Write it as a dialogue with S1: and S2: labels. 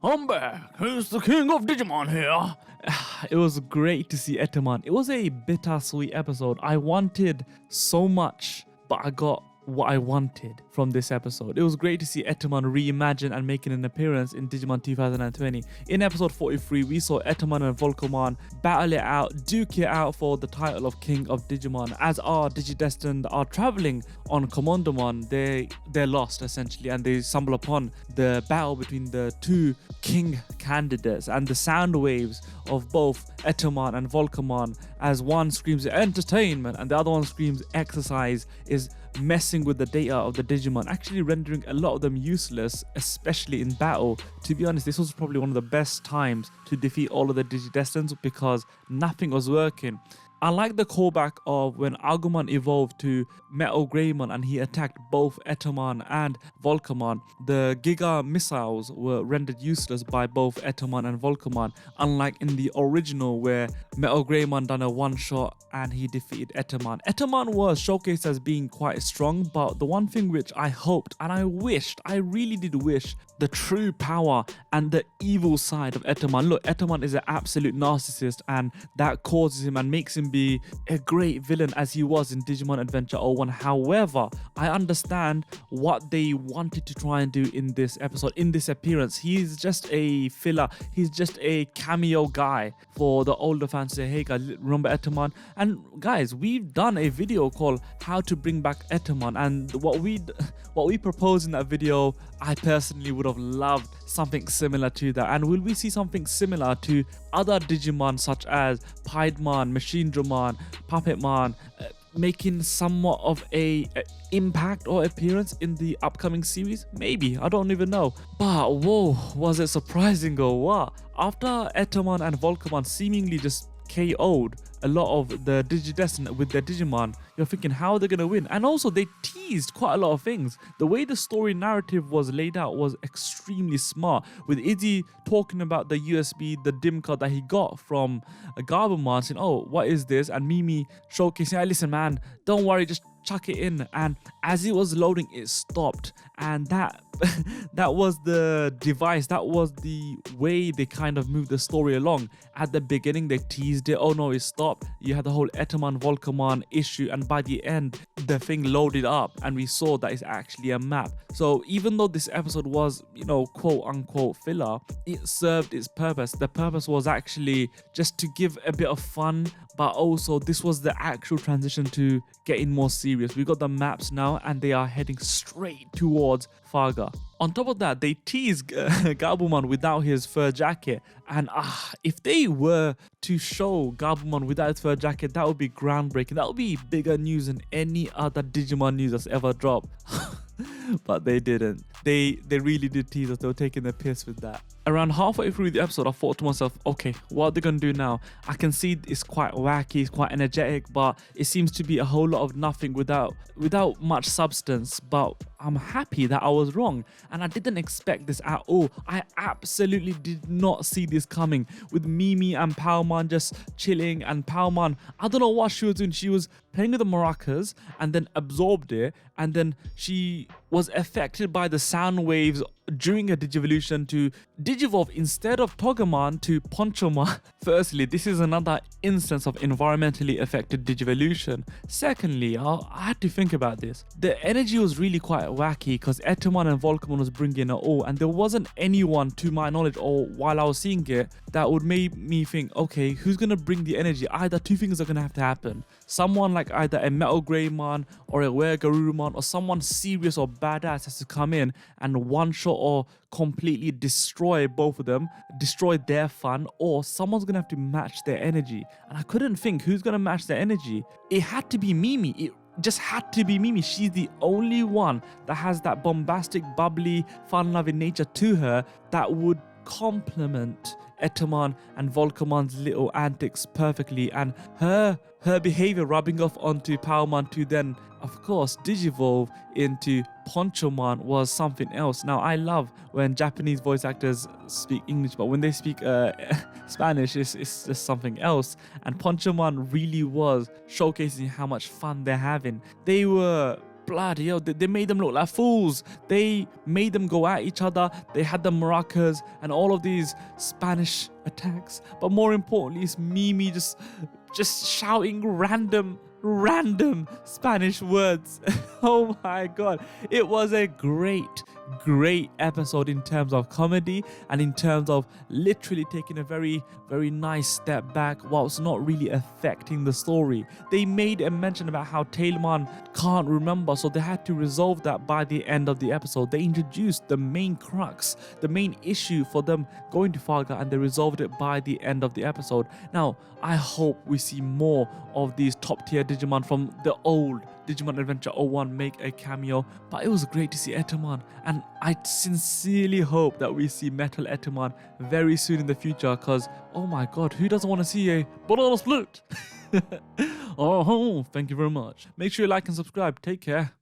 S1: I'm back. It's the King of Digimon here. It was great to see Etemon. It was a bittersweet episode. I wanted so much, but I got what I wanted from this episode. It was great to see Etemon reimagine and making an appearance in Digimon 2020. In episode 43, we saw Etemon and Volcamon battle it out, duke it out for the title of King of Digimon. As our Digidestined are traveling on Commandomon, they're lost essentially, and they stumble upon the battle between the two king candidates, and the sound waves of both Etemon and Volcamon, as one screams entertainment and the other one screams exercise, is messing with the data of the Digimon, actually rendering a lot of them useless, especially in battle. To be honest, this was probably one of the best times to defeat all of the Digidestins because nothing was working. I like the callback of when Agumon evolved to Metalgreymon and he attacked both Etemon and Volcamon. The Giga missiles were rendered useless by both Etemon and Volcamon, unlike in the original where Metalgreymon done a one-shot and he defeated Etemon. Etemon was showcased as being quite strong, but the one thing which I hoped and I really did wish, the true power and the evil side of Etemon. Look, Etemon is an absolute narcissist, and that causes him and makes him be a great villain as he was in Digimon Adventure 01. However, I understand what they wanted to try and do in this episode, in this appearance. He's just a filler. He's just a cameo guy for the older fans to say, hey guys, remember Etemon? And guys, we've done a video called How to Bring Back Etemon, and what we proposed in that video, I personally would have loved something similar to that. And will we see something similar to other Digimon such as Palmon, Machinedramon, Puppetmon, making somewhat of a impact or appearance in the upcoming series? Maybe, I don't even know. But whoa, was it surprising or what? After Etemon and Volcamon seemingly just KO'd a lot of the Digidestined with their Digimon, you're thinking, how are they going to win? And also, they teased quite a lot of things. The way the story narrative was laid out was extremely smart, with Izzy talking about the USB, the DIM card that he got from Gabumon, saying, oh, what is this? And Mimi showcasing, hey, listen man, don't worry, just chuck it in. And as it was loading, it stopped, and that was the device, that was the way they kind of moved the story along. At the beginning they teased it, oh no, it stopped, you had the whole Etemon Volcamon issue, and by the end the thing loaded up and we saw that it's actually a map. So even though this episode was, you know, quote unquote filler, it served its purpose. The purpose was actually just to give a bit of fun, but also this was the actual transition to getting more serious. We got the maps now and they are heading straight towards Faga. On top of that, they teased Gabumon without his fur jacket, and if they were to show Gabumon without his fur jacket, that would be groundbreaking. That would be bigger news than any other Digimon news that's ever dropped. But they didn't. They really did tease us. They were taking the piss with that. Around halfway through the episode, I thought to myself, okay, what are they going to do now? I can see it's quite wacky, it's quite energetic, but it seems to be a whole lot of nothing without much substance. But I'm happy that I was wrong, and I didn't expect this at all. I absolutely did not see this coming, with Mimi and Palmon just chilling, and Palmon, I don't know what she was doing. She was playing with the maracas and then absorbed it, and then she was affected by the sound waves during her Digivolution to Digivolve instead of Togemon to Ponchomon. Firstly, this is another instance of environmentally affected Digivolution. Secondly, I had to think about this. The energy was really quite wacky because Etemon and Volcamon was bringing it all, and there wasn't anyone, to my knowledge, or while I was seeing it, that would make me think, okay, who's going to bring the energy? Either two things are going to have to happen. Someone like either a Metalgreymon or a Garurumon, or someone serious or badass has to come in and one-shot or completely destroy both of them, destroy their fun, or someone's gonna have to match their energy. And I couldn't think who's gonna match their energy. It had to be Mimi. It just had to be Mimi. She's the only one that has that bombastic, bubbly, fun-loving nature to her that would complement Etemon and Volcamon's little antics perfectly, and her behavior rubbing off onto Palmon to then, of course, Digivolve into Ponchomon was something else. Now, I love when Japanese voice actors speak English, but when they speak Spanish, it's just something else. And Ponchomon really was showcasing how much fun they're having. They were bloody hell, they made them look like fools. They made them go at each other. They had the maracas and all of these Spanish attacks. But more importantly, it's Mimi just shouting random Spanish words. Oh my god. It was a great episode in terms of comedy and in terms of literally taking a very nice step back whilst not really affecting the story. They made a mention about how Tailmon can't remember, so they had to resolve that by the end of the episode. They introduced the main crux, the main issue for them going to Farga, and they resolved it by the end of the episode. Now, I hope we see more of these top tier Digimon from the old Digimon Adventure 01 make a cameo, but it was great to see Etemon, and I sincerely hope that we see Metal Etemon very soon in the future, because oh my god, who doesn't want to see a banana split? Oh, thank you very much. Make sure you like and subscribe. Take care.